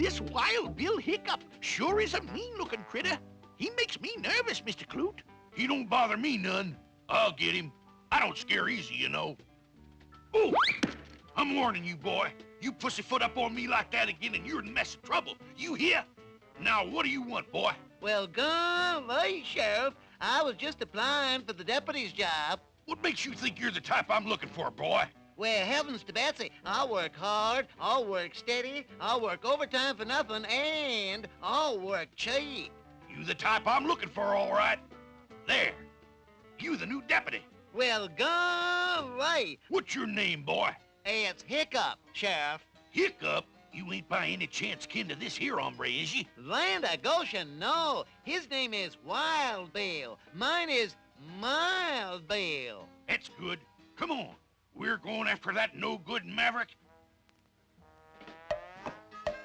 This Wild Bill Hiccup sure is a mean-looking critter. He makes me nervous, Mr. Clute. He don't bother me none. I'll get him. I don't scare easy, you know. Oh, I'm warning you, boy. You pussyfoot up on me like that again and you're in a mess of trouble. You hear? Now, what do you want, boy? Well, golly, Sheriff, I was just applying for the deputy's job. What makes you think you're the type I'm looking for, boy? Well, heavens to Betsy, I'll work hard, I'll work steady, I'll work overtime for nothing, and I'll work cheap. You the type I'm looking for, all right. There. You the new deputy. Well, golly. What's your name, boy? It's Hiccup, Sheriff. Hiccup? You ain't by any chance kin to this here hombre, is you? Land of Goshen, no. His name is Wild Bill. Mine is Mild Bill. That's good. Come on. We're going after that no-good maverick.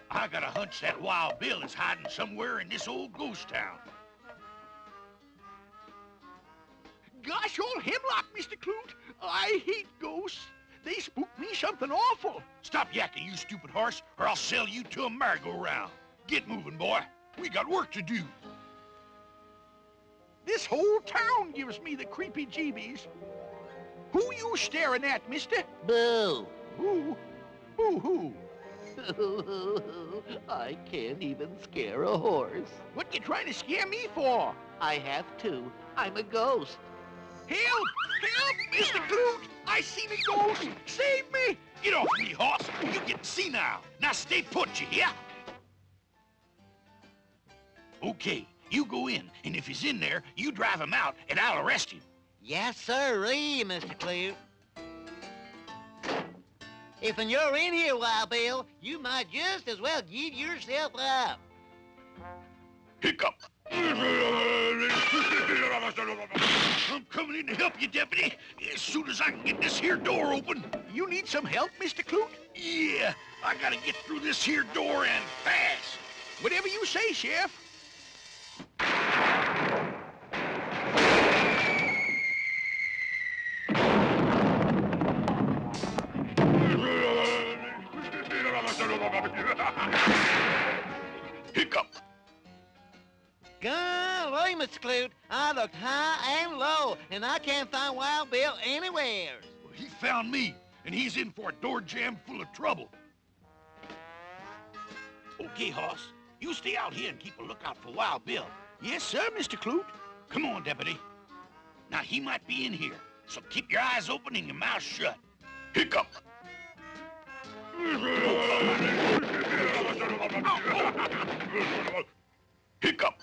I got a hunch that Wild Bill is hiding somewhere in this old ghost town. Gosh, all hemlock, Mr. Clute. I hate ghosts. They spook me something awful. Stop yakking, you stupid horse, or I'll sell you to a merry-go-round. Get moving, boy. We got work to do. This whole town gives me the creepy jeebies. Who you staring at, mister? Boo. Who? Who? I can't even scare a horse. What you trying to scare me for? I have to. I'm a ghost. Help! Help, Mr. Clute! I seen a ghost! Save me! Get off me, horse! You getting senile. Now stay put, you hear? Okay, you go in, and if he's in there, you drive him out, and I'll arrest him. Yes, sirree, Mr. Clute. If you're in here, Wild Bill, you might just as well give yourself up. Hiccup! I'm coming in to help you, deputy, as soon as I can get this here door open. You need some help, Mr. Clute? Yeah, I gotta get through this here door and fast. Whatever you say, Sheriff. Hiccup! Golly, Mr. Clute, I looked high and low, and I can't find Wild Bill anywhere. Well, he found me, and he's in for a door jam full of trouble. Okay, hoss, you stay out here and keep a lookout for Wild Bill. Yes, sir, Mr. Clute. Come on, deputy. Now, he might be in here, so keep your eyes open and your mouth shut. Hiccup! Hiccup!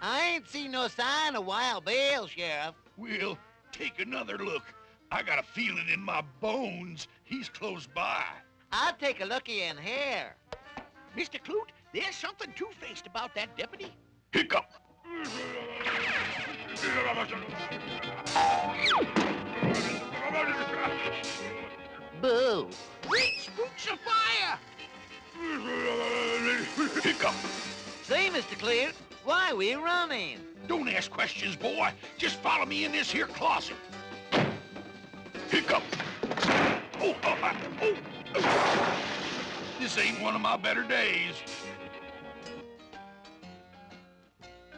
I ain't seen no sign of Wild Bill, Sheriff. Well, take another look. I got a feeling in my bones he's close by. I'll take a looky in here. Mr. Clute, there's something two-faced about that deputy. Hiccup! Boo. Great spooks of fire! Hiccup! See, Mr. Clute, why we running? Don't ask questions, boy. Just follow me in this here closet. Hiccup! Oh, oh. This ain't one of my better days.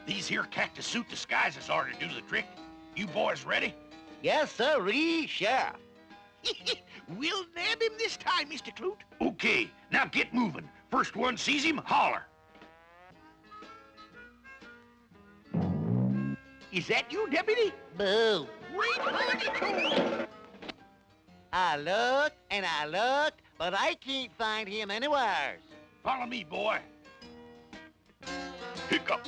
These here cactus suit disguises are to do the trick. You boys ready? Yes, sirree, Sheriff. We'll nab him this time, Mr. Clute. Okay, now get moving. First one sees him, holler. Is that you, deputy? Boo. Great honeycomb! I looked and I looked, but I can't find him anywhere. Follow me, boy. Hiccup!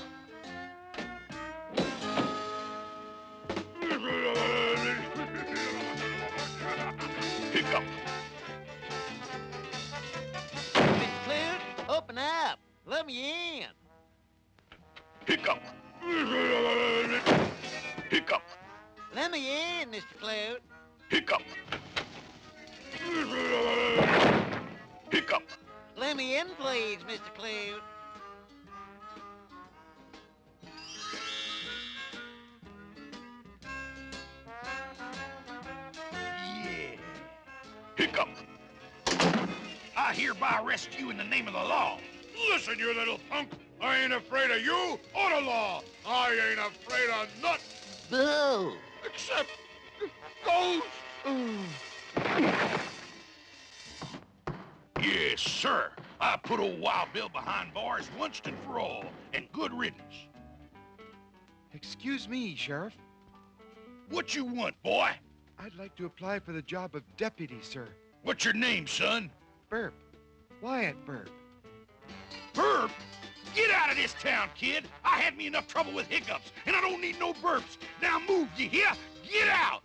Hiccup. Let me in, Mr. Clute. Hiccup. Hiccup. Let me in, please, Mr. Clute. Yeah. Hiccup. I hereby arrest you in the name of the law. Listen, you little punk. I ain't afraid of you or the law. I ain't afraid of nothing. Boo! Except ghosts. Yes, sir. I put old Wild Bill behind bars once and for all, and good riddance. Excuse me, Sheriff. What you want, boy? I'd like to apply for the job of deputy, sir. What's your name, son? Burp. Wyatt Burp. Burp? Get out of this town, kid. I had me enough trouble with hiccups, and I don't need no burps. Now move, you hear? Get out!